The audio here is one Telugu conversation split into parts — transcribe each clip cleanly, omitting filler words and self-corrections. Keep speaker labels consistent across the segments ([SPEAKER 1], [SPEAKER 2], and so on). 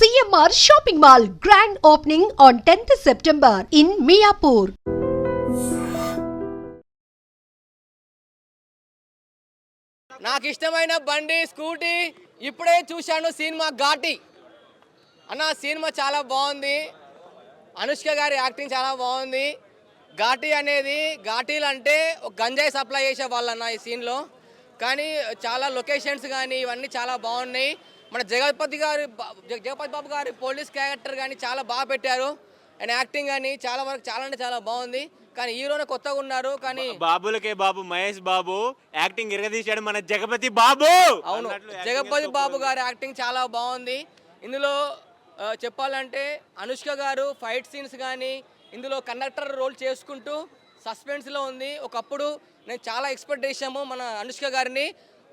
[SPEAKER 1] CMR Shopping Mall grand opening on 10th September in Miapur.
[SPEAKER 2] నాకు ఇష్టమైన బండి స్కూటీ ఇప్పుడే చూశాను సినిమా ఘాటి అన్న సినిమా చాలా బాగుంది. అనుష్క గారి యాక్టింగ్ చాలా బాగుంది. ఘాటి అనేది ఘాటీలు అంటే ఒక గంజాయి సప్లై చేసే వాళ్ళన్న ఈ సీన్లో. కానీ చాలా లొకేషన్స్ కానీ ఇవన్నీ చాలా బాగున్నాయి. మన జగపతి బాబు గారి పోలీస్ క్యారెక్టర్ కానీ చాలా బాగా పెట్టారు. అండ్ యాక్టింగ్ కానీ చాలా వరకు చాలా అంటే చాలా బాగుంది. కానీ హీరోనే కొత్తగా ఉన్నారు. కానీ
[SPEAKER 3] బాబులకే బాబు మహేష్ బాబు యాక్టింగ్ ఇరగదీశాడు మన జగపతి బాబు.
[SPEAKER 2] అవును, జగపతి బాబు గారి యాక్టింగ్ చాలా బాగుంది. ఇందులో చెప్పాలంటే అనుష్క గారు ఫైట్ సీన్స్ కానీ ఇందులో కండక్టర్ రోల్ చేసుకుంటూ సస్పెన్స్లో ఉంది. ఒకప్పుడు నేను చాలా ఎక్స్పెక్ట్ చేశాము మన అనుష్క గారిని.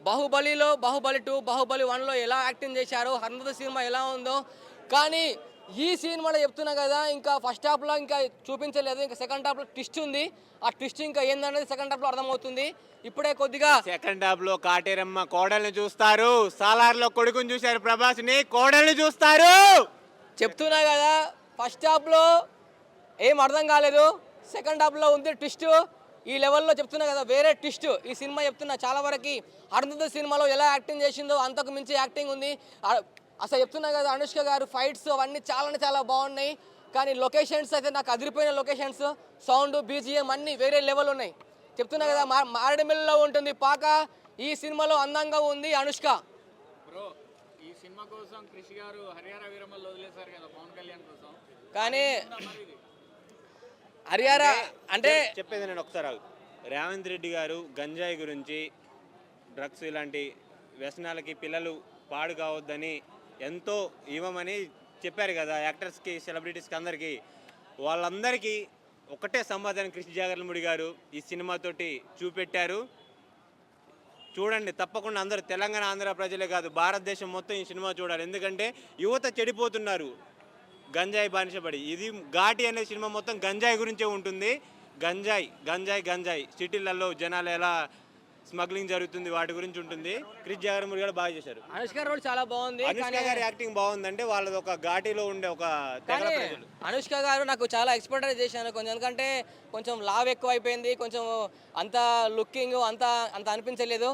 [SPEAKER 2] బాహుబలిలో, బాహుబలి 2, బాహుబలి 1లో ఎలా యాక్టింగ్ చేశారో, హనుమత సినిమా ఎలా ఉందో. కానీ ఈ సినిమాలో చెప్తున్నా కదా, ఇంకా ఫస్ట్ హాఫ్లో ఇంకా చూపించలేదు. ఇంకా సెకండ్ హాఫ్లో ట్విస్ట్ ఉంది. ఆ ట్విస్ట్ ఇంకా ఏందనేది సెకండ్ హాఫ్లో అర్థమవుతుంది. ఇప్పుడే కొద్దిగా
[SPEAKER 3] సెకండ్ హాఫ్లో కాటేరమ్మ కోడల్ని చూస్తారు, సాలార్లో కొడుకుని చూశారు, ప్రభాస్ని కోడల్ని చూస్తారు.
[SPEAKER 2] చెప్తున్నా కదా, ఫస్ట్ హాఫ్లో ఏం అర్థం కాలేదు. సెకండ్ హాఫ్లో ఉంది ట్విస్ట్. ఈ లెవెల్లో చెప్తున్నా కదా, వేరే ట్విస్ట్ ఈ సినిమా. చెప్తున్నా చాలా వరకు అరుంధతి సినిమాలో ఎలా యాక్టింగ్ చేసిందో అంతకు మించి యాక్టింగ్ ఉంది. అసలు చెప్తున్నా కదా, అనుష్క గారు ఫైట్స్ అవన్నీ చాలా బాగున్నాయి. కానీ లొకేషన్స్ అయితే నాకు అదిరిపోయిన లొకేషన్స్, సౌండ్, బీజిఎం అన్నీ వేరే లెవెల్ ఉన్నాయి. చెప్తున్నా కదా, మారేడుమిల్లిలో ఉంటుంది పాక. ఈ సినిమాలో అందంగా ఉంది అనుష్క.
[SPEAKER 4] ఈ సినిమా కోసం కృషి గారు హరియారా వీరమ్మలు వదిలేశారు కదా పవన్ కళ్యాణ్ కోసం.
[SPEAKER 2] కానీ హరియారా అంటే
[SPEAKER 3] చెప్పేది నేను ఒకసారి రేవంత్ రెడ్డి గారు గంజాయి గురించి, డ్రగ్స్ ఇలాంటి వ్యసనాలకి పిల్లలు పాడు కావద్దని ఎంతో ఇవ్వమని చెప్పారు కదా యాక్టర్స్కి, సెలబ్రిటీస్కి, అందరికీ. వాళ్ళందరికీ ఒకటే సమాధానం కృష్ణ జాగర్లముడి గారు ఈ సినిమాతోటి చూపెట్టారు. చూడండి, తప్పకుండా అందరూ తెలంగాణ, ఆంధ్ర ప్రజలే కాదు భారతదేశం మొత్తం ఈ సినిమా చూడాలి. ఎందుకంటే యువత చెడిపోతున్నారు గంజాయి బానిసపడి. ఇది ఘాటి అనే సినిమా మొత్తం గంజాయి గురించే ఉంటుంది. గంజాయి సిటీలలో జనాలు ఎలా స్మగ్లింగ్ జరుగుతుంది వాటి గురించి ఉంటుంది. క్రిష్ జాగర్లముడి గారు బాగా చేశారు.
[SPEAKER 2] అనుష్క రోల్ చాలా బాగుంది.
[SPEAKER 3] అనుష్క గారి యాక్టింగ్ బాగుందంటే వాళ్ళది ఒక ఘాటీలో ఉండే ఒక తెగల ప్రజలు.
[SPEAKER 2] అనుష్క గారు నాకు చాలా ఎక్స్పెక్ట్ చేశాను కొంచెం. ఎందుకంటే కొంచెం లావ్ ఎక్కువ అయిపోయింది, కొంచెం అంత లుకింగ్ అంత అనిపించలేదు.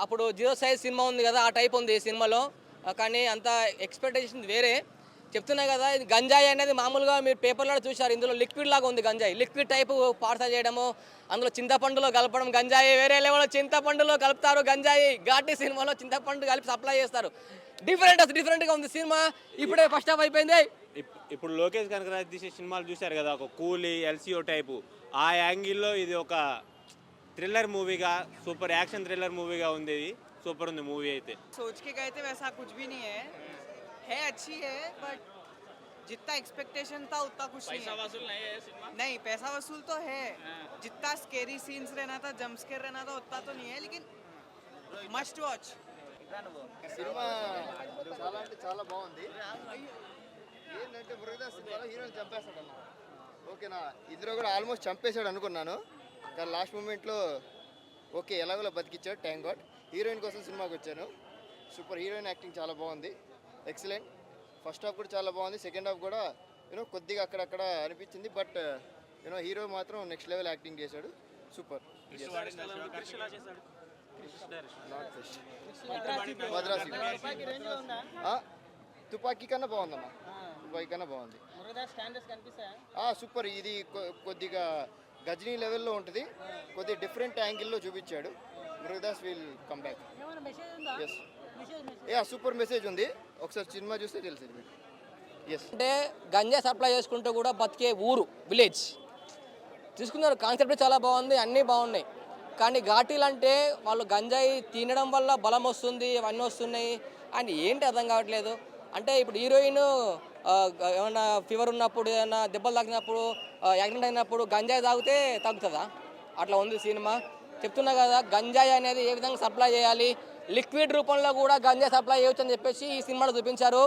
[SPEAKER 2] అప్పుడు 0 సైజ్ సినిమా ఉంది కదా, ఆ టైప్ ఉంది ఈ సినిమాలో. కానీ అంత ఎక్స్పెక్టేషన్ వేరే. చెప్తున్నా కదా, ఇది గంజాయి అనేది మామూలుగా మీరు పేపర్లో చూశారు. ఇందులో లిక్విడ్ లాగా ఉంది గంజాయి, లిక్విడ్ టైపు పార్సల్ చేయడము, అందులో చింతపండులో కలపడం. గంజాయి వేరే లెవెల్లో చింతపండులో కలుపుతారు గంజాయి. ఘాటి సినిమాలో చింతపండు కలిపి సప్లై చేస్తారు. డిఫరెంట్గా ఉంది సినిమా. ఇప్పుడే ఫస్ట్ హాఫ్ అయిపోయింది.
[SPEAKER 3] ఇప్పుడు లోకేష్ కనకరాజ్ తీసే సినిమాలు చూశారు కదా, ఒక కూలీ, ఎల్సీఓ టైపు. ఆ యాంగిల్లో ఇది ఒక థ్రిల్లర్ మూవీగా, సూపర్ యాక్షన్ థ్రిల్లర్ మూవీగా ఉంది. ఇది సూపర్ ఉంది మూవీ అయితే.
[SPEAKER 5] सोच के गए थे वैसा कुछ भी नहीं है अच्छी है, बट जितना एक्सपेक्टेशन था उतना कुछ नहीं है.
[SPEAKER 4] पैसा वसूल नहीं है सिनेमा.
[SPEAKER 5] नहीं, पैसा वसूल तो है. जितना स्केरी सीन्स रहना था, जंप स्केयर रहना था, उतना तो नहीं है, लेकिन मस्ट वॉच.
[SPEAKER 6] సినిమా చాలా అంటే చాలా బాగుంది. ఏంటంటే మురుగదాస్ సినిమాలో హీరోని చంపేస్తాడన్న. ఓకేనా, ఇందులో కూడా ఆల్మోస్ట్ చంపేశాడు అనుకున్నాను. కానీ లాస్ట్ మూమెంట్లో ఓకే ఎలాగోలా బతికిచ్చాడు, థ్యాంక్ గాడ్. హీరోయిన్ కోసం సినిమాకి వచ్చాను. సూపర్, హీరోయిన్ యాక్టింగ్ చాలా బాగుంది, ఎక్సలెంట్. ఫస్ట్ హాఫ్ కూడా చాలా బాగుంది, సెకండ్ హాఫ్ కూడా కొద్దిగా అక్కడక్కడ అనిపించింది. బట్ హీరో మాత్రం నెక్స్ట్ లెవెల్ యాక్టింగ్ చేశాడు, సూపర్. తుపాకీ కన్నా బాగుందమ్మా, తుపాకీ కన్నా బాగుంది. సూపర్. ఇది కొద్దిగా గజనీ లెవెల్లో ఉంటుంది, కొద్దిగా డిఫరెంట్ యాంగిల్లో చూపించాడు. Murugadoss will come back. Super message ఉంది, ఒకసారి సినిమా చూస్తే తెలిసింది.
[SPEAKER 2] అంటే గంజాయి సప్లై చేసుకుంటూ కూడా బతికే ఊరు, విలేజ్ తీసుకున్నారు. కాన్సెప్ట్ చాలా బాగుంది, అన్నీ బాగున్నాయి. కానీ ఘాటీలు అంటే వాళ్ళు గంజాయి తినడం వల్ల బలం వస్తుంది, అవన్నీ వస్తున్నాయి అని ఏంటి అర్థం కావట్లేదు. అంటే ఇప్పుడు హీరోయిన్ ఏమన్నా ఫీవర్ ఉన్నప్పుడు, ఏమన్నా దెబ్బలు తాకినప్పుడు, యాక్సిడెంట్ అయినప్పుడు గంజాయి తాగితే తగ్గుతుందా? అట్లా ఉంది సినిమా. చెప్తున్నా కదా, గంజాయి అనేది ఏ విధంగా సప్లై చేయాలి, లిక్విడ్ రూపంలో కూడా గంజాయి సప్లై చేయొచ్చు అని చెప్పేసి ఈ సినిమాలో చూపించారు.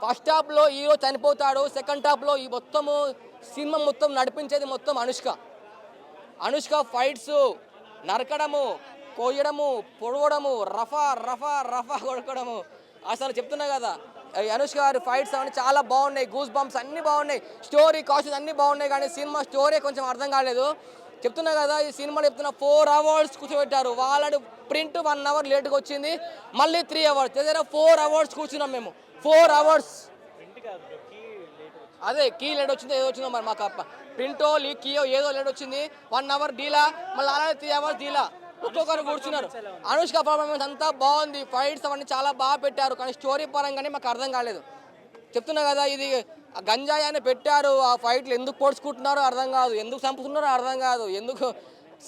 [SPEAKER 2] ఫస్ట్ హాఫ్లో హీరో చనిపోతాడు, సెకండ్ హాఫ్లో ఈ మొత్తము సినిమా మొత్తం నడిపించేది మొత్తం అనుష్క ఫైట్స్, నరకడము, కోయడము, పొడవడము, రఫా కొడకడము. అసలు చెప్తున్నా కదా, అనుష్క గారి ఫైట్స్ అవన్నీ చాలా బాగున్నాయి, గూస్ బంప్స్ అన్నీ బాగున్నాయి, స్టోరీ కాస్ట్యూమ్స్ అన్నీ బాగున్నాయి. కానీ సినిమా స్టోరీ కొంచెం అర్థం కాలేదు. చెప్తున్నా కదా, ఈ సినిమాలో చెప్తున్నా 4 hours కూర్చోబెట్టారు. వాళ్ళ ప్రింట్ 1 hour లేట్గా వచ్చింది, మళ్ళీ 3 hours. దగ్గర 4 hours కూర్చున్నాం మేము. 4 hours అదే కీ లేట్ వచ్చిందో ఏదో వచ్చిందో మరి మాకు ప్రింటో కీయో ఏదో లేట్ వచ్చింది. 1 hour డీలా, మళ్ళీ అలాగే 3 hours డీలా. ఒక్కొక్కరు కూర్చున్నారు. అనుష్క పర్ఫార్మెన్స్ అంతా బాగుంది, ఫైట్స్ అవన్నీ చాలా బాగా పెట్టారు. కానీ స్టోరీ పరంగానే మాకు అర్థం కాలేదు. చెప్తున్నా కదా, ఇది గంజాయి అని పెట్టారు, ఆ ఫైట్లు ఎందుకు పొడుచుకుంటున్నారో అర్థం కాదు, ఎందుకు చంపుతున్నారో అర్థం కాదు, ఎందుకు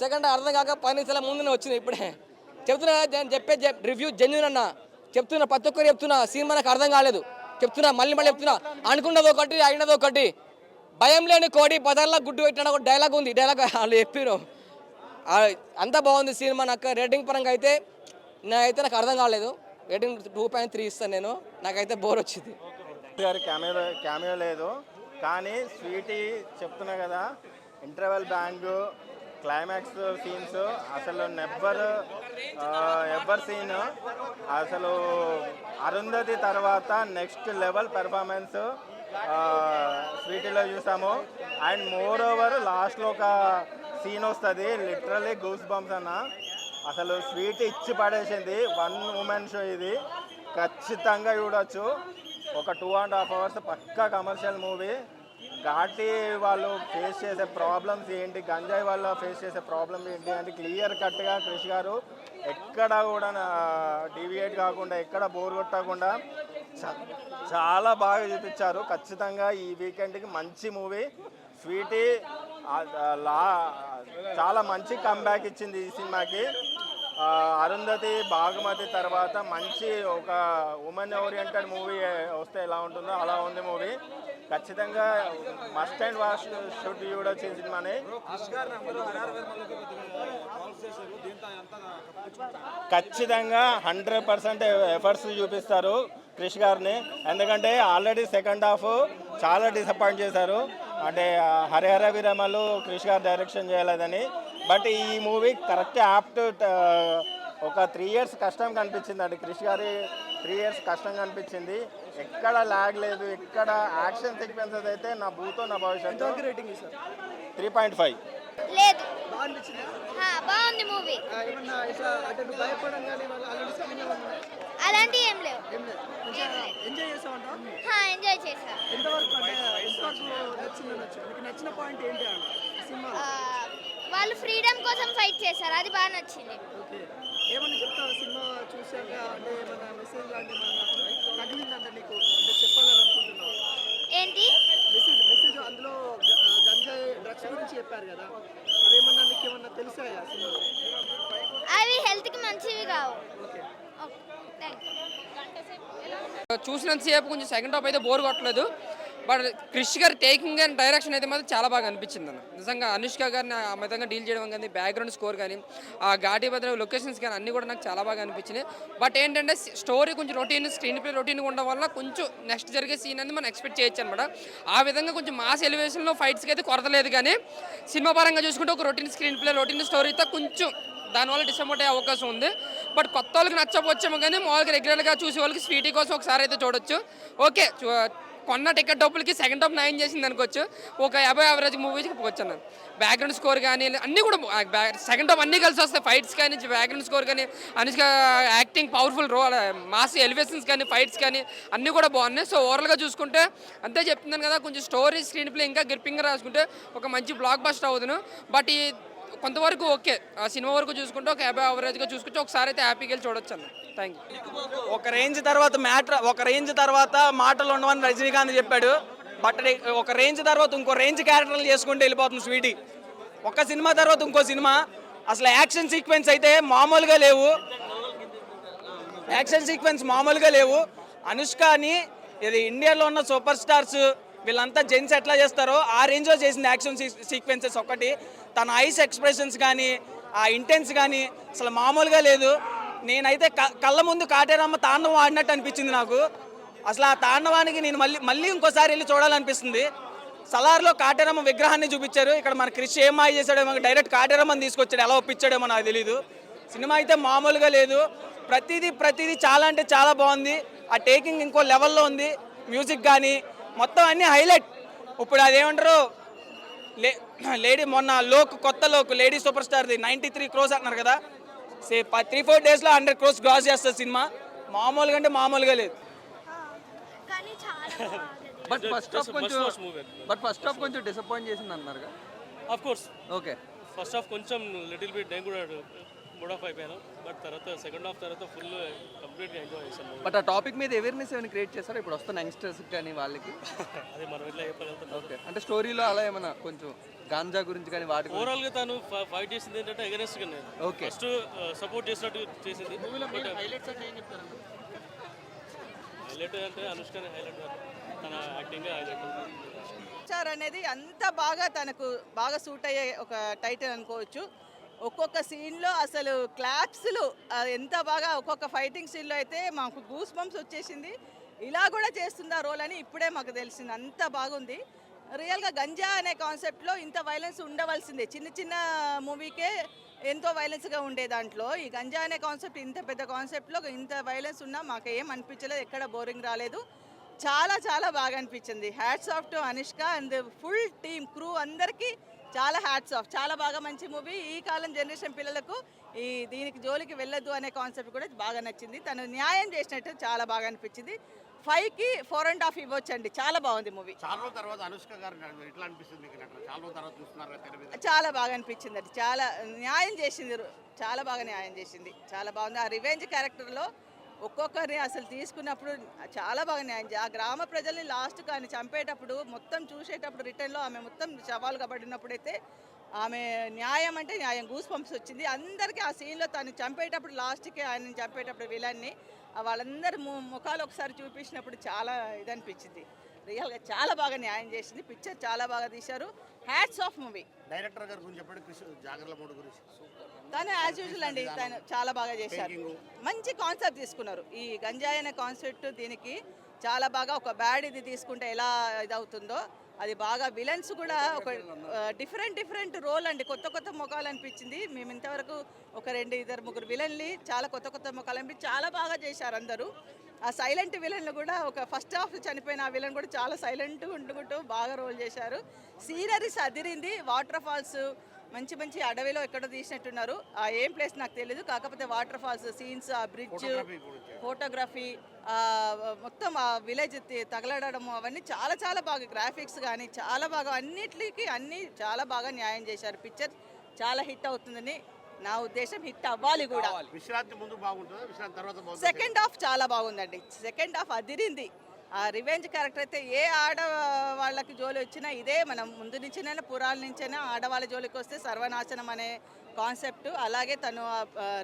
[SPEAKER 2] సెకండ్ అర్థం కాక 10 నిమిషాల ముందునే వచ్చింది. ఇప్పుడే చెప్తున్నా కదా, నేను చెప్పే రివ్యూ జెన్యూన్ అన్న చెప్తున్నా, ప్రతి ఒక్కరు చెప్తున్నా, సినిమా నాకు అర్థం కాలేదు. చెప్తున్నా, మళ్ళీ చెప్తున్నా, అనుకున్నది ఒకటి అయినది ఒకటి. భయం లేని కోడి బదర్లా గుడ్డు పెట్టిన ఒక డైలాగ్ ఉంది, డైలాగ్ వాళ్ళు చెప్పారు. అంతా బాగుంది సినిమా. నాకు రేటింగ్ పరంగా అయితే నాకు అర్థం కాలేదు. రేటింగ్ 2.3 ఇస్తాను నేను. నాకైతే బోర్ వచ్చింది.
[SPEAKER 7] గారి క్యామియో లేదు, కానీ స్వీటీ చెప్తున్నా కదా, ఇంటర్వెల్ బ్యాంగ్, క్లైమాక్స్ సీన్స్ అసలు ఎవర్ సీన్. అసలు అరుంధతి తర్వాత నెక్స్ట్ లెవెల్ పెర్ఫార్మెన్స్ స్వీటీలో చూసాము. అండ్ మోర్ ఓవర్ లాస్ట్లో ఒక సీన్ వస్తుంది, లిటరలీ గూస్ బంప్స్ అన్న. అసలు స్వీట్ ఇచ్చి పడేసింది. 1 woman షో ఇది, ఖచ్చితంగా చూడొచ్చు. ఒక 2.5 hours పక్కా కమర్షియల్ మూవీ. ఘాటి వాళ్ళు ఫేస్ చేసే ప్రాబ్లమ్స్ ఏంటి, గంజాయి వాళ్ళు ఫేస్ చేసే ప్రాబ్లమ్ ఏంటి అంటే క్లియర్ కట్గా క్రిష్ గారు ఎక్కడ కూడా డీవియేట్ కాకుండా, ఎక్కడ బోర్ కొట్టకుండా చాలా బాగా చూపించారు. ఖచ్చితంగా ఈ వీకెండ్కి మంచి మూవీ. స్వీటీ చాలా మంచి కంబ్యాక్ ఇచ్చింది ఈ సినిమాకి. అరుంధతి, బాగుమతి తర్వాత మంచి ఒక ఉమెన్ ఓరియంటెడ్ మూవీ వస్తే ఎలా ఉంటుందో అలా ఉంది మూవీ. ఖచ్చితంగా మస్ట్ అండ్ వాచ్ షుడ్ చూడొచ్చు ఈ సినిమాని. ఖచ్చితంగా 100% ఎఫర్ట్స్ చూపిస్తారు క్రిష్ గారిని. ఎందుకంటే ఆల్రెడీ సెకండ్ హాఫ్ చాలా డిసప్పాయింట్ చేశారు. అంటే హరిహర వీరమలు క్రిష్ గారు డైరెక్షన్ చేయలేదని. బట్ ఈ మూవీ కరెక్ట్ యాప్ట్. ఒక 3 years కష్టం కనిపించింది అండి క్రిష్ గారి. 3 years కష్టం కనిపించింది. ఎక్కడ లాగ్ లేదు, ఎక్కడ యాక్షన్ సీక్వెన్సెస్ అయితే నా భూతో నా భవిష్యత్తు. 3.5
[SPEAKER 8] లేదు. బాగుంది మూవీ. అలాంటి ఏం లేవు. ఎంజాయ్ చేసా. వాళ్ళు ఫ్రీడమ్ కోసం ఫైట్ చేశారు, అది బాగా నచ్చింది.
[SPEAKER 9] ఏమన్నా చెప్తావా సినిమా చూసాక? అంటే ఏమన్నా మెసేజ్ లాంటి తగిలిందంటే నీకు, అంటే చెప్పాలని అనుకుంటున్నావు?
[SPEAKER 8] ఏంటి
[SPEAKER 9] మెసేజ్ అందులో గంజాయి డ్రగ్స్ గురించి చెప్పారు కదా, అవేమన్నా నీకు ఏమన్నా తెలిసాయా సినిమా?
[SPEAKER 8] అవి హెల్త్కి మంచివి కావు.
[SPEAKER 2] చూసినంతసేపు కొంచెం సెకండ్ హాఫ్ అయితే బోర్ కొట్టలేదు. బట్ క్రిష్ గారి టేకింగ్ అండ్ డైరెక్షన్ అయితే మాత్రం చాలా బాగా అనిపించింది అన్న. నిజంగా అనుష్క గారిని ఆ విధంగా డీల్ చేయడం కానీ, బ్యాక్గ్రౌండ్ స్కోర్ కానీ, ఆ ఘాటి భద్ర లొకేషన్స్ కానీ అన్నీ కూడా నాకు చాలా బాగా అనిపించినాయి. బట్ ఏంటంటే స్టోరీ కొంచెం రొటీన్, స్క్రీన్ ప్లే రొటీన్గా ఉండడం వల్ల కొంచెం నెక్స్ట్ జరిగే సీన్ అనేది మనం ఎక్స్పెక్ట్ చేయొచ్చు అనమాట. ఆ విధంగా కొంచెం మాస్ ఎలివేషన్లో ఫైట్స్కి అయితే కొరత లేదు. కానీ సినిమా పరంగా చూసుకుంటే ఒక రొటీన్ స్క్రీన్ ప్లే, రొటీన్ స్టోరీతో కొంచెం దానివల్ల డిసప్పాయింట్ అయ్యే అవకాశం ఉంది. బట్ కొత్త వాళ్ళకి నచ్చపోవచ్చేమో, కానీ మామూలుగా రెగ్యులర్గా చూసే వాళ్ళకి స్వీటీ కోసం ఒకసారి అయితే చూడొచ్చు. ఓకే, కొన్న టికెట్ డబ్బులకి సెకండ్ హాఫ్ 9 చేసింది అనుకోవచ్చు. ఒక 50 యావరేజ్ మూవీకి పోవచ్చు అన్నాను. బ్యాక్గ్రౌండ్ స్కోర్ కానీ అన్నీ కూడా సెకండ్ హాఫ్ అన్నీ కలిసి వస్తాయి. ఫైట్స్ కానీ, బ్యాక్గ్రౌండ్ స్కోర్ కానీ, Anushka acting, powerful role, mass elevations కానీ, ఫైట్స్ కానీ అన్నీ కూడా బాగున్నాయి. సో ఓవరాల్గా చూసుకుంటే అంతే చెప్తున్నాను కదా, కొంచెం స్టోరీ, స్క్రీన్ ప్లే ఇంకా గ్రిప్పింగ్గా రాసుకుంటే ఒక మంచి బ్లాక్ బస్టర్ అవుతుంది. బట్ ఈ కొంతవరకు ఓకే, ఆ సినిమా వరకు చూసుకుంటే ఒక 50 యావరేజ్గా చూసుకుంటే ఒకసారి అయితే హ్యాపీగా వెళ్ళి చూడొచ్చు అన్న. Thank you.
[SPEAKER 10] ఒక రేంజ్ తర్వాత మాటలు ఉండవని రజనీకాంత్ చెప్పాడు. బట్ ఒక రేంజ్ తర్వాత ఇంకో రేంజ్ క్యారెక్టర్లు చేసుకుంటూ వెళ్ళిపోతుంది స్వీటీ. ఒక సినిమా తర్వాత ఇంకో సినిమా. అసలు యాక్షన్ సీక్వెన్స్ అయితే మామూలుగా లేవు. అనుష్కని ఇది ఇండియాలో ఉన్న సూపర్ స్టార్స్ వీళ్ళంతా జెంట్స్ ఎట్లా చేస్తారో ఆ రేంజ్లో చేసింది యాక్షన్ సీక్వెన్సెస్. ఒకటి తన ఐస్ ఎక్స్ప్రెషన్స్ కానీ, ఆ ఇంటెన్స్ కానీ అసలు మామూలుగా లేదు. నేనైతే కళ్ళ ముందు కాటేరమ్మ తాండవం ఆడినట్టు అనిపించింది నాకు. అసలు ఆ తాండవానికి నేను మళ్ళీ ఇంకోసారి వెళ్ళి చూడాలనిపిస్తుంది. సలార్లో కాటేరమ్మ విగ్రహాన్ని చూపించారు. ఇక్కడ మన క్రిష్ ఏం మాయ చేశాడేమో, డైరెక్ట్ కాటేరమ్మని తీసుకొచ్చాడు. ఎలా ఒప్పించాడేమో నాకు తెలీదు. సినిమా అయితే మామూలుగా లేదు. ప్రతిదీ చాలా అంటే చాలా బాగుంది. ఆ టేకింగ్ ఇంకో లెవెల్లో ఉంది. మ్యూజిక్ కానీ మొత్తం అన్నీ హైలైట్. ఇప్పుడు అదేమంటారు లేడీ మొన్న కొత్త లేడీ సూపర్ స్టార్ది 93 crores అంటున్నారు కదా. 3-4 daysలో 100 crores క్రాస్ చేస్తుంది సినిమా. మామూలుగా అంటే మామూలుగా లేదు.
[SPEAKER 8] కానీ చాలా బాగుంది.
[SPEAKER 4] బట్ ఫస్ట్ హాఫ్ కొంచెం డిసప్పాయింట్ చేసింది అన్నారుగా.
[SPEAKER 11] Of course
[SPEAKER 4] okay,
[SPEAKER 11] first half కొంచెం లిటిల్ బిట్ నేను కూడా మూడ్ ఆఫ్ అయిపోయాను. బట్ తర్వాత సెకండ్ హాఫ్ తర్వాత ఫుల్ కంప్లీట్గా ఎంజాయ్ చేశాను.
[SPEAKER 4] బట్ ఆ టాపిక్ మీద అవేర్నెస్ ఏమైనా క్రియేట్ చేస్తారా ఇప్పుడు వస్తున్న యంగ్స్టర్స్ కానీ వాళ్ళకి?
[SPEAKER 11] అది మనం ఎట్లా చెప్పగలుగుతాం.
[SPEAKER 4] ఓకే, అంటే స్టోరీలో అలా ఏమైనా కొంచెం గాంజా గురించి కానీ వాటి గురించి?
[SPEAKER 11] ఓవరాల్గా తను ఫైట్ చేసింది ఏంటంటే అగెనెస్ట్గా నేను
[SPEAKER 4] ఓకే,
[SPEAKER 11] ఫస్ట్ సపోర్ట్ చేసినట్టు చేసింది. హైలైట్ అంటే అనుష్కనే హైలైట్, తన యాక్టింగ్ హైలైట్.
[SPEAKER 5] చార్ అనేది అంత బాగా తనకు బాగా సూట్ అయ్యే ఒక టైటిల్ అనుకోవచ్చు. ఒక్కొక్క సీన్లో అసలు క్లాప్స్లు ఎంత బాగా, ఒక్కొక్క ఫైటింగ్ సీన్లో అయితే మాకు గూస్ బంప్స్ వచ్చేసింది. ఇలా కూడా చేస్తుందా రోల్ అని ఇప్పుడే మాకు తెలిసింది. అంత బాగుంది. రియల్గా గంజా అనే కాన్సెప్ట్లో ఇంత వైలెన్స్ ఉండవలసిందే. చిన్న మూవీకే ఎంతో వైలెన్స్గా ఉండే దాంట్లో ఈ గంజా అనే కాన్సెప్ట్ ఇంత పెద్ద కాన్సెప్ట్లో ఇంత వైలెన్స్ ఉన్నా మాకు ఏం అనిపించలేదు. ఎక్కడ బోరింగ్ రాలేదు. చాలా బాగా అనిపించింది. Hats off to Anushka and full team crew అందరికీ చాలా హ్యాట్స్ ఆఫ్. చాలా బాగా మంచి మూవీ. ఈ కాలం జనరేషన్ పిల్లలకు దీనికి జోలికి వెళ్ళొద్దు అనే కాన్సెప్ట్ కూడా బాగా నచ్చింది. తను న్యాయం చేసినట్టు చాలా బాగా అనిపించింది. 5కి 4.5 ఇవ్వచ్చండి. చాలా బాగుంది మూవీ.
[SPEAKER 6] చాలా తర్వాత అనుష్క గారు ఎట్లా అనిపిస్తుంది? చాలా తర్వాత చూస్తున్నారు,
[SPEAKER 5] చాలా బాగా అనిపించింది. అది చాలా న్యాయం చేసింది. చాలా బాగా న్యాయం చేసింది. చాలా బాగుంది. ఆ రివెంజ్ క్యారెక్టర్లో ఒక్కొక్కరిని అసలు తీసుకున్నప్పుడు చాలా బాగా న్యాయం ఆ గ్రామ ప్రజల్ని లాస్ట్ కానీ చంపేటప్పుడు మొత్తం చూసేటప్పుడు రిటర్న్లో ఆమె మొత్తం సవాలుగా పడినప్పుడైతే ఆమె న్యాయం అంటే న్యాయం గూస్ బంప్స్ వచ్చింది అందరికీ. ఆ సీన్లో తను చంపేటప్పుడు లాస్ట్కి ఆయన చంపేటప్పుడు విలన్ని వాళ్ళందరి ముఖాలు ఒకసారి చూపించినప్పుడు చాలా ఇదనిపించింది. రియల్గా చాలా బాగా న్యాయం చేసింది. పిక్చర్ చాలా బాగా తీశారు. Hats off movie.
[SPEAKER 6] డైరెక్టర్ గారి గురించి చెప్పండి, జాగర్ల మూడు గురించి.
[SPEAKER 5] తను యాజ్ యూజువల్ అండి, తను చాలా బాగా చేశారు. మంచి కాన్సెప్ట్ తీసుకున్నారు. ఈ గంజాయి అనే కాన్సెప్ట్ దీనికి చాలా బాగా ఒక బ్యాడ్ ఇది తీసుకుంటే ఎలా ఇదవుతుందో అది బాగా. విలన్స్ కూడా ఒక డిఫరెంట్ రోల్ అండి. కొత్త ముఖాలు అనిపించింది. మేము ఇంతవరకు ఒక 2-3 విలన్లు చాలా కొత్త ముఖాలు అనిపించి చాలా బాగా చేశారు అందరూ. ఆ సైలెంట్ విలన్లు కూడా ఒక ఫస్ట్ హాఫ్ చనిపోయిన ఆ విలన్ కూడా చాలా సైలెంట్గా ఉండుకుంటూ బాగా రోల్ చేశారు. సీనరీస్ అదిరింది. వాటర్ ఫాల్స్ మంచి అడవిలో ఎక్కడో తీసినట్టున్నారు. ఆ ఏం ప్లేస్ నాకు తెలియదు. కాకపోతే వాటర్ ఫాల్స్ సీన్స్, ఆ బ్రిడ్జ్, ఫోటోగ్రఫీ, మొత్తం ఆ విలేజ్ తగలడడం అవన్నీ చాలా బాగా. గ్రాఫిక్స్ కానీ చాలా బాగా, అన్నీ చాలా బాగా న్యాయం చేశారు. పిక్చర్ చాలా హిట్ అవుతుందని నా ఉద్దేశం. హిట్ అవ్వాలి కూడా.
[SPEAKER 6] విశ్రాంతి ముందు బాగుంటుంది, విశ్రాంతి తర్వాత బాగుంటుంది.
[SPEAKER 5] సెకండ్ హాఫ్ చాలా బాగుందండి. సెకండ్ హాఫ్ అదిరింది. ఆ రివెంజ్ క్యారెక్టర్ అయితే ఏ ఆడవాళ్ళకి జోలి వచ్చినా ఇదే. మనం ముందు నుంచినైనా పురాల నుంచైనా ఆడవాళ్ళ జోలికి వస్తే సర్వనాశనం అనే కాన్సెప్ట్. అలాగే తను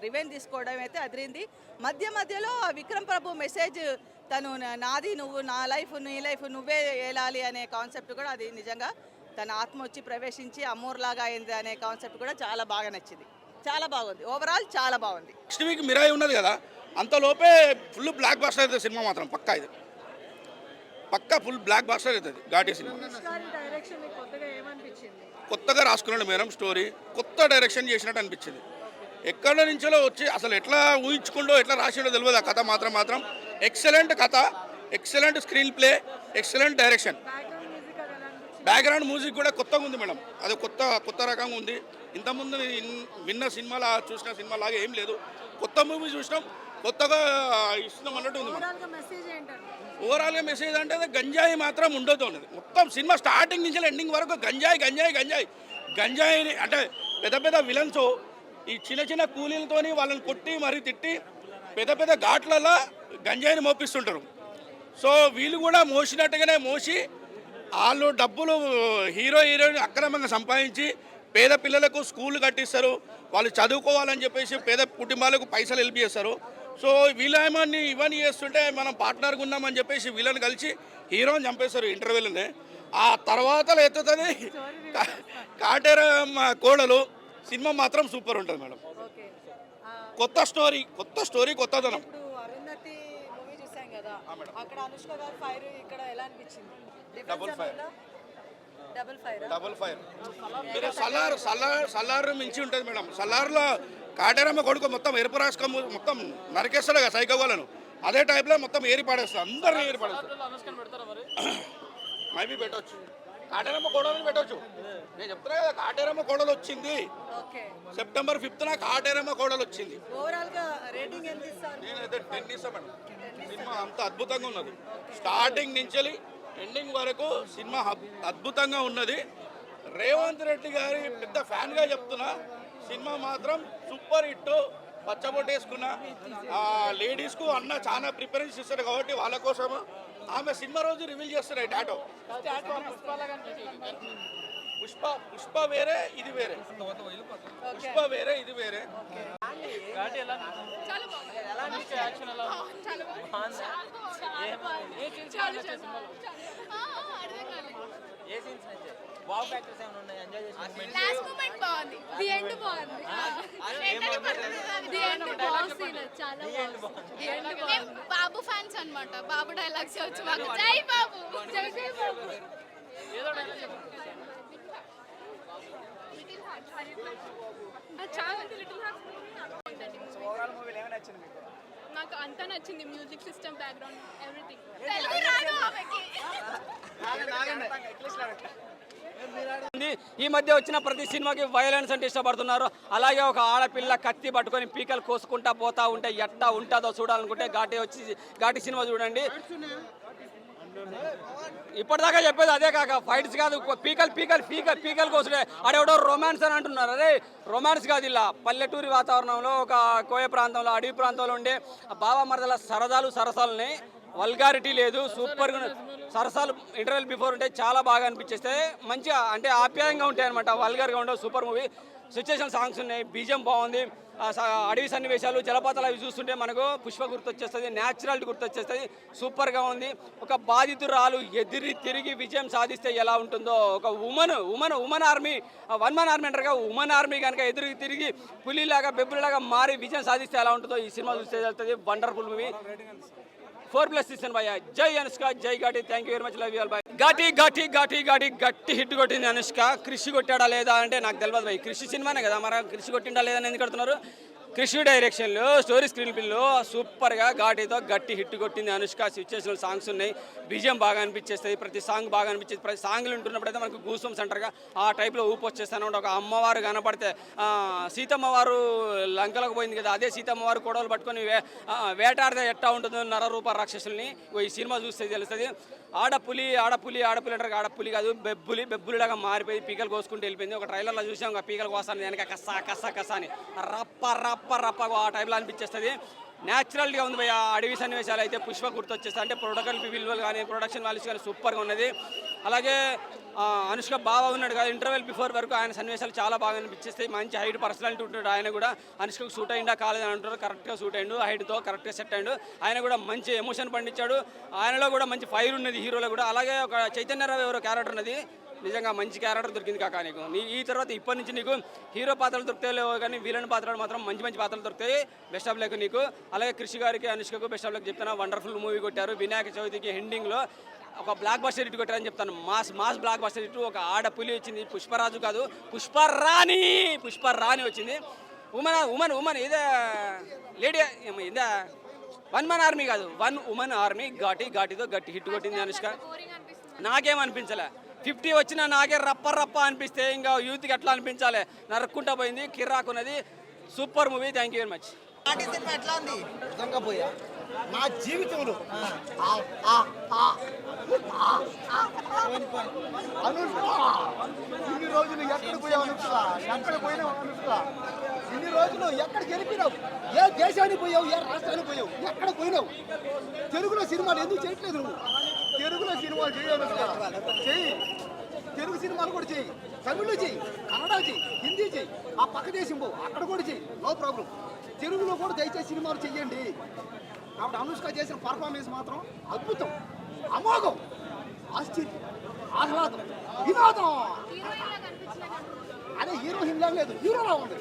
[SPEAKER 5] రివెంజ్ తీసుకోవడం అయితే అదిరింది. మధ్యలో విక్రమ్ ప్రభు మెసేజ్, తను నాది నువ్వు, నా లైఫ్ నీ లైఫ్ నువ్వే ఏలాలి అనే కాన్సెప్ట్ కూడా అది నిజంగా తన ఆత్మ వచ్చి ప్రవేశించి అమ్మోర్లాగా అయింది అనే కాన్సెప్ట్ కూడా చాలా బాగా నచ్చింది. చాలా బాగుంది. ఓవరాల్ చాలా బాగుంది.
[SPEAKER 12] నెక్స్ట్ వీక్ మిరాయి ఉన్నది కదా, అంతలోపే ఫుల్ బ్లాక్ బాస్టర్ అవుతుంది సినిమా మాత్రం. పక్కా ఫుల్ బ్లాక్ బాస్టర్ అవుతుంది ఘాటీ సినిమా. కొత్తగా రాసుకున్నాడు మేడం స్టోరీ. కొత్త డైరెక్షన్ చేసినట్టు అనిపించింది. ఎక్కడ నుంచో వచ్చి అసలు ఎట్లా ఊహించుకుంటూ ఎట్లా రాసిండో తెలియదు. ఆ కథ మాత్రం ఎక్సలెంట్ కథ, excellent screen play, excellent direction. Background music కూడా కొత్తగా ఉంది మేడం. అది కొత్త రకంగా ఉంది. ఇంతకుముందు విన్న సినిమాలా చూసిన సినిమా లాగా ఏం లేదు. కొత్త మూవీ చూసినాం, కొత్తగా ఇస్తున్నాం అన్నట్టు ఉంది. ఓవరాల్గా మెసేజ్ అంటే గంజాయి మాత్రం ఉండదు ఉన్నది. మొత్తం సినిమా స్టార్టింగ్ నుంచి ఎండింగ్ వరకు గంజాయిని అంటే పెద్ద విలన్స్ ఈ చిన్న కూలీలతోని వాళ్ళని కొట్టి మరీ తిట్టి పెద్ద ఘాట్లలో గంజాయిని మోపిస్తుంటారు. సో వీళ్ళు కూడా మోసినట్టుగానే మోసి వాళ్ళు డబ్బులు హీరోయిన్ అక్రమంగా సంపాదించి పేద పిల్లలకు స్కూల్ కట్టిస్తారు. వాళ్ళు చదువుకోవాలని చెప్పేసి పేద కుటుంబాలకు పైసలు హెల్ప్ చేస్తారు. సో వీళ్ళేమని ఇవన్నీ చేస్తుంటే మనం పార్ట్నర్గా ఉన్నామని చెప్పేసి వీళ్ళని కలిసి హీరోని చంపేస్తారు ఇంటర్వ్యూలోనే. ఆ తర్వాత ఎత్తుతుంది కాటేర కోడలు. సినిమా మాత్రం సూపర్ ఉంటుంది మేడం. కొత్త స్టోరీ కొత్తదనం. డబుల్ ఫైర్ మీరు సలార్ మించి ఉంటుంది మేడం. సలార్లో కాటేరమ్మ కొడుకు మొత్తం ఎరుపు రాసుక మొత్తం నరికేస్తాడు కదా సైకో వాళ్ళను, అదే టైప్లో మొత్తం ఏరి పాడేస్తారు, అందరినీ ఏరి పాడేస్తారు. మేబీ పెట్టవచ్చు, కాటేరమ్మ కోడలు పెట్టవచ్చు. నేను చెప్తున్నా కదా, కాటేరమ్మ కోడలు వచ్చింది సెప్టెంబర్ 5th కాటేరమ్మ కోడలు వచ్చింది. నేనైతే 10 ఇస్తాను. సినిమా అంత అద్భుతంగా ఉన్నది, స్టార్టింగ్ నుంచి ఎండింగ్ వరకు సినిమా అద్భుతంగా ఉన్నది. రేవంత్ రెడ్డి గారి పెద్ద ఫ్యాన్గా చెప్తున్నా, సినిమా మాత్రం సూపర్ హిట్. పచ్చబొట్టేసుకున్న లేడీస్కు అన్న చాలా ప్రిఫరెన్స్ ఇస్తారు కాబట్టి వాళ్ళ కోసం ఆమె సినిమా రోజు రివీల్ చేస్తున్నాయి టాటో. పుష్ప వేరే ఇది వేరే, పుష్ప వేరే ఇది వేరే.
[SPEAKER 8] బాబు ఫ్యాన్స్ అన్నమాట. బాబు డైలాగ్స్ వచ్చు మాకు. జై బాబు, జై జై బాబు.
[SPEAKER 13] నాకు అంతా నచ్చింది, మ్యూజిక్ సిస్టమ్, బ్యాక్గ్రౌండ్, ఎవ్రీథింగ్.
[SPEAKER 2] ఈ మధ్య వచ్చిన ప్రతి సినిమాకి వైలెన్స్ అంటే ఇష్టపడుతున్నారు. అలాగే ఒక ఆడపిల్ల కత్తి పట్టుకొని పీకలు కోసుకుంటా పోతా ఉంటే ఎట్టా ఉంటుందో చూడాలనుకుంటే ఘాటి సినిమా చూడండి. ఇప్పటిదాకా చెప్పేది అదే కాక ఫైట్స్ కాదు, పీకల్ కోసుడే. ఆడెవడో రొమాన్స్ అని అంటున్నారు. అరే రొమాన్స్ కాదు, ఇలా పల్లెటూరి వాతావరణంలో ఒక కోయ ప్రాంతంలో అడవి ప్రాంతంలో ఉండే బావ మరదల సరసాలని వల్గారిటీ లేదు, సూపర్గా సరసాలు ఇంటర్వెల్ బిఫోర్ ఉంటే చాలా బాగా అనిపించేస్తే మంచిగా అంటే ఆప్యాయంగా ఉంటాయి అనమాట. వల్గర్గా ఉండవు. Super movie. సిచ్యుయేషన్ సాంగ్స్ ఉన్నాయి, బీజం బాగుంది, అడవి సన్నివేశాలు, జలపాతాలు అవి చూస్తుంటే మనకు పుష్ప గుర్తొచ్చేస్తుంది, న్యాచురాలిటీ గుర్తొచ్చేస్తుంది. సూపర్గా ఉంది. ఒక బాధితురాలు ఎదిరి తిరిగి విజయం సాధిస్తే ఎలా ఉంటుందో, ఒక ఉమెన్ ఆర్మీ, 1 man ఆర్మీ అంటారు కదా, ఉమెన్ ఆర్మీ కనుక ఎదురు తిరిగి పులిలాగా బెబ్బులాగా మారి విజయం సాధిస్తే ఎలా ఉంటుందో ఈ సినిమా చూస్తే వెళ్తుంది. Wonderful movie. 4+ ఇస్తాను భయ్య. జై అనుష్క, జై Ghaati. Thank you very much. Love you all. Bye. గట్టి హిట్ కొట్టింది అనుష్క. కృషి కొట్టాడా లేదా అంటే నాకు తెలియదు భయ్. కృషి సినిమానే కదా, మరి కృషి కొట్టిండా లేదా అని ఎందుకు కడుతున్నారు? కృషి డైరెక్షన్లో, స్టోరీ స్క్రీన్ ప్లేలో సూపర్గా ఘాటితో గట్టి హిట్ కొట్టింది అనుష్క. సిచ్యుయేషనల్ సాంగ్స్ ఉన్నాయి, బీజియం బాగా అనిపించేస్తుంది, ప్రతి సాంగ్ బాగా అనిపించేది. ప్రతి సాంగ్లు ఉంటున్నప్పుడు అయితే మనకు గూస్బంప్స్ అంటారుగా, ఆ టైప్లో ఊపు వచ్చేస్తాను. ఒక అమ్మవారు కనపడితే, సీతమ్మ వారు లంకలకు పోయింది కదా, అదే సీతమ్మ వారు కొడవలు పట్టుకొని వేటాడితే ఎట్టా ఉంటుందో నరరూప రాక్షసుల్ని ఈ సినిమా చూస్తే తెలుస్తుంది. ఆడపులి అంటారు, ఆడపులి కాదు, బెబ్బులిలాగా మారిపోయి పీకలు కోసుకుంటూ వెళ్ళిపోయింది. ఒక ట్రైలర్లో చూసాం, ఒక పీకలు కోస్తాను వెనక కస్సా అని రప్ప ఆ టైప్లో అనిపించేస్తుంది. న్యాచురల్గా ఉంది భయ్య. అడవి సన్నివేశాలు అయితే పుష్ప గుర్తొచ్చేస్తాయి. అంటే విలువలు కానీ ప్రొడక్షన్ వాల్యూస్ కానీ సూపర్గా ఉన్నది. అలాగే అనుష్క బాగా ఉన్నాడు కదా, ఇంటర్వెల్ బిఫోర్ వరకు ఆయన సన్నివేశాలు చాలా బాగా అనిపించేస్తాయి. మంచి హైట్ పర్సనాలిటీ ఉంటాడు ఆయన కూడా. అనుష్కకు సూట్ అయిందా కాలేదని అంటారు, కరెక్ట్గా సూట్ అయ్యిండు, హైట్తో కరెక్ట్గా సెట్ అయ్యిండు. ఆయన కూడా మంచి ఎమోషన్ పండించాడు. ఆయనలో కూడా మంచి ఫైర్ ఉన్నది హీరోలో కూడా. అలాగే ఒక చైతన్యరావు ఎవరో క్యారెక్టర్ ఉన్నది, నిజంగా మంచి క్యారెక్టర్ దొరికింది కాక నీకు. ఈ తర్వాత ఇప్పటి నుంచి నీకు హీరో పాత్రలు దొరుకుతాయో కానీ విలన్ పాత్రలు మాత్రం మంచి పాత్రలు దొరుకుతాయి. బెస్ట్ ఆఫ్ లక్ నీకు. అలాగే కృషి గారికి, అనుష్కకు బెస్ట్ ఆఫ్ లక్ చెప్తాను. వండర్ఫుల్ మూవీ కొట్టారు. వినాయక చవితికి ఎండింగ్లో ఒక బ్లాక్ బస్టర్ హిట్ కొట్టారని చెప్తాను. Mass block buster hit. ఒక ఆడపులి వచ్చింది, పుష్పరాజు కాదు, పుష్పరాణి వచ్చింది. ఉమెన్ ఇదే లేడీ, ఇదే 1 man ఆర్మీ కాదు, 1 woman ఆర్మీ. ఘాటితో గట్టి హిట్ కొట్టింది అనుష్క. నాకేమనిపించలే, 50 వచ్చినా నాకే రప్ప అనిపిస్తే ఇంకా యూత్కి ఎట్లా అనిపించాలి, నరుక్కుంటా పోయింది, కిర్రాకున్నది. Super movie. Thank you very much.
[SPEAKER 9] ఎట్లా ఉంది? నిజంగా పోయా నా జీవితంలో ఇన్ని రోజులు ఎక్కడ పోయావు అనుష్క? ఎక్కడ పోయినావు అనుష్క? ఇన్ని రోజులు ఎక్కడ గెలిపినావు? ఏ దేశానికి పోయావు? ఏ రాష్ట్రానికి పోయావు? ఎక్కడ పోయినావు? తెలుగులో సినిమాలు ఎందుకు చేయట్లేదు నువ్వు? తెలుగులో సినిమాలు చేయాలి, చెయ్యి. తెలుగు సినిమాలు కూడా చెయ్యి, తమిళ్లో చెయ్యి, కన్నడ చెయ్యి, హిందీ చెయ్యి, ఆ పక్క దేశం పో, అక్కడ కూడా చెయ్యి, నో ప్రాబ్లం. తెలుగులో కూడా దయచేసి సినిమాలు చెయ్యండి. కాబట్టి అనుష్క చేసిన పర్ఫార్మెన్స్ మాత్రం అద్భుతం, అమోఘం, ఆశ్చర్యం, ఆహ్లాదం, వినోదం. అదే హీరోయిన్లా లేదు, హీరోలా ఉంది.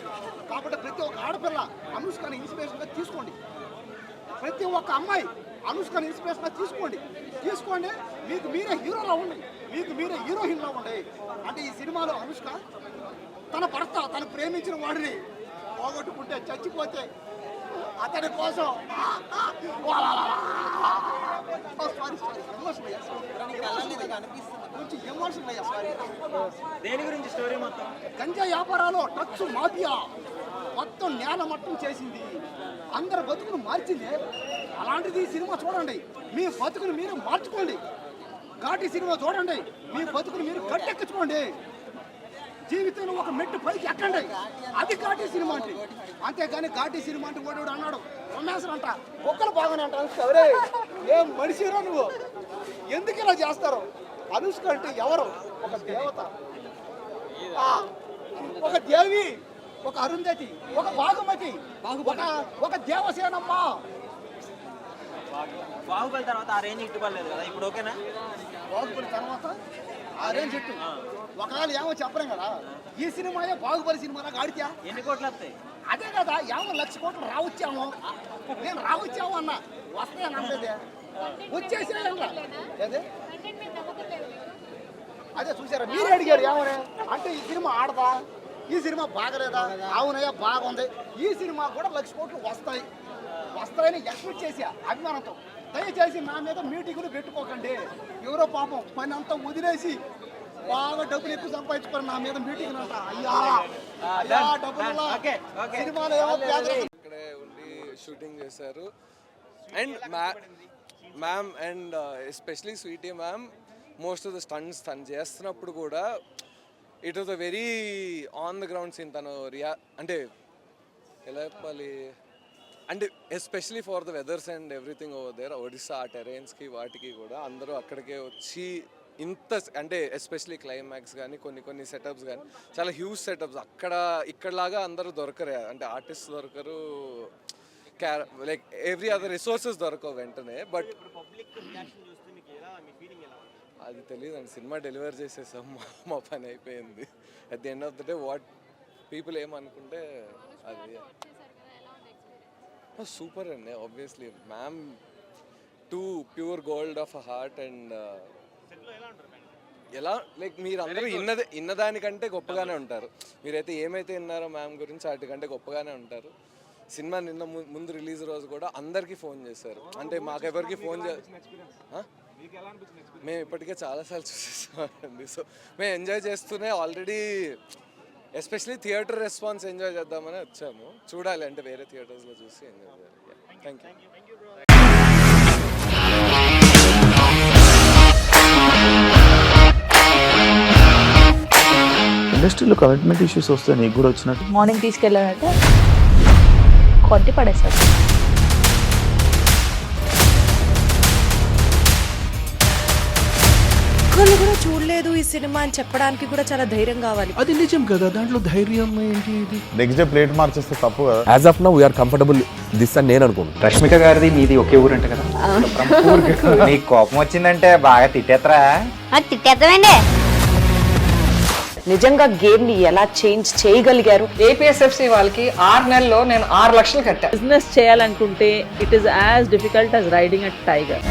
[SPEAKER 9] కాబట్టి ప్రతి ఒక్క ఆడపిల్ల అనుష్కని ఇన్స్పిరేషన్గా తీసుకోండి. ప్రతి ఒక్క అమ్మాయి అనుష్కని ఇన్స్పిరేషన్గా తీసుకోండి. మీకు మీరే హీరోలా ఉండి, మీకు మీరే హీరోయిన్లా ఉండే. అంటే ఈ సినిమాలో అనుష్క తన భర్త, తను ప్రేమించిన వాడిని పోగొట్టుకుంటే చచ్చిపోతే అతని కోసం కొంచెం ఎమోషనల్ అయ్యా. సారీ.
[SPEAKER 10] దేని గురించి స్టోరీ మొత్తం?
[SPEAKER 9] గంజా వ్యాపారాలు డ్రగ్స్ మాఫియా మొత్తం నేలమట్టం చేసింది, అందరు బతుకును మార్చింది. అలాంటిది ఈ సినిమా చూడండి, మీ బతుకును మీరు మార్చుకోండి. ఘాటి సినిమా చూడండి, మీ బతుకును మీరు గట్టెక్కించుకోండి. జీవితంలో ఒక మెట్టు పైకి ఎక్కండి, అది ఘాటి సినిమా అంటే. అంతేగాని ఘాటి సినిమా అంటే వాడు అన్నాడు రొమాన్స్ అంట, ఒక్కరు బాగానే అంటారు. సరే, ఏం మనిషిరా నువ్వు, ఎందుకు ఇలా చేస్తారు? అనుష్క అంటే ఎవరు? ఒక దేవత, ఒక దేవి, ఒక అరుంధతి, ఒక భాగమతి, ఒక దేవసేనమ్మ.
[SPEAKER 10] బాహుబలి తర్వాత ఆ రేంజ్ ఇట్టుకోలేదు కదా, ఇప్పుడు ఓకేనా?
[SPEAKER 9] బాహుబలి తర్వాత ఆ రేంజ్ ఇట్టు ఒకవేళ ఏమో చెప్పలేం కదా. ఈ సినిమాయే బాహుబలి సినిమా ఆడితే
[SPEAKER 10] ఎన్ని కోట్లు వస్తాయి?
[SPEAKER 9] అదే కదా, ఏమో 1,00,000 కోట్లు రావచ్చాము. నేను రావచ్చాము అన్నా, వస్తాయని అనలేదే, వచ్చేసే అదే. అదే చూసారా, మీరు అడిగారు ఏమని అంటే ఈ సినిమా ఆడదా, ఈ సినిమా బాగలేదా? అవునయ్యా బాగుంది. ఈ సినిమా కూడా 1,00,000 కోట్లు వస్తాయని ఎక్స్పెక్ట్ చేసా అభిమానంతో. దయచేసి నా మీద మీటింగులు పెట్టుకోకండి. ఎవరో పాపం పని అంతా వదిలేసి బాగా డబ్బులు ఎక్కువ సంపాదించుకోండి, నా మీద మీటింగ్ అంట. అయ్యా డబ్బులు సినిమాలో ఏమో
[SPEAKER 14] ఇక్కడే ఉండి షూటింగ్ చేశారు. And ma'am and especially Sweety ma'am most of the stunts తను చేస్తున్నప్పుడు కూడా it was a very on the ground scene. తను అంటే ఎలా చెప్పాలి అంటే especially for the weathers and everything over there, Odisha ఆ టెరైన్స్కి వాటికి కూడా అందరూ అక్కడికే వచ్చి ఇంత అంటే ఎస్పెషలీ క్లైమాక్స్ కానీ కొన్ని సెటప్స్ కానీ చాలా హ్యూజ్ సెటప్స్. ఇక్కడలాగా అందరూ దొరకరు, అంటే ఆర్టిస్ట్ దొరకరు, లైక్ ఎవ్రీ అదర్ రిసోర్సెస్ దొరకవు వెంటనే. బట్ అది తెలియదు అండి, సినిమా డెలివర్ చేసేసాం, మా పని అయిపోయింది. At the end of the day what people ఏమనుకుంటే అది సూపర్ అండి. Obviously ma'am too pure gold of a heart. And ఎలా లైక్ మీరు అందరూ ఇన్నదానికంటే గొప్పగానే ఉంటారు. మీరైతే ఏమైతే విన్నారో మ్యామ్ గురించి వాటికంటే గొప్పగానే ఉంటారు. సినిమా నిన్న ముందు రిలీజ్ రోజు కూడా అందరికీ ఫోన్ చేశారు, అంటే మాకెవరికి ఫోన్ మేము ఇప్పటికే చాలాసార్లు చూసేసామండి. సో మేము ఎంజాయ్ చేస్తూనే already especially theatre response enjoy చేద్దామని వచ్చాము. చూడాలి అంటే వేరే థియేటర్స్లో చూసి ఎంజాయ్ చేయాలి. Thank you.
[SPEAKER 15] ఇండస్ట్రీలో కమిట్మెంట్ ఇష్యూస్ వస్తే నీకు కూడా వచ్చినట్టు
[SPEAKER 16] మార్నింగ్ తీసుకెళ్ళాలంటే కొట్టి పడేస్తారు.
[SPEAKER 17] ఒక్కళ్ళు కూడా చూడలేదు ఈ సినిమా అని చెప్పడానికి కూడా చాలా ధైర్యం కావాలి.
[SPEAKER 15] అది నిజం కదా, దాంట్లో ధైర్యం ఏంటి? ఇది
[SPEAKER 7] నెక్స్ట్ డే ప్లేట్ మార్చేస్తే తప్పు కదా.
[SPEAKER 18] As of now we are comfortable this అని నేను అనుకుంటున్నాను.
[SPEAKER 19] రష్మిక గారిది మీది ఒకే ఊరు అంట కదా. నీకు కోపం వచ్చిందంటే బాగా తిట్టేత్తరా?
[SPEAKER 16] తిట్టేద్దామండి. నిజంగా గేమ్ ని ఎలా చేంజ్ చేయగలిగారు?
[SPEAKER 17] ఏపీఎస్ఎఫ్సి వాళ్ళకి 6 నెలల్లో నేను 6 లక్షలు కట్టా. బిజినెస్ చేయాలనుకుంటే it is as difficult as riding a tiger.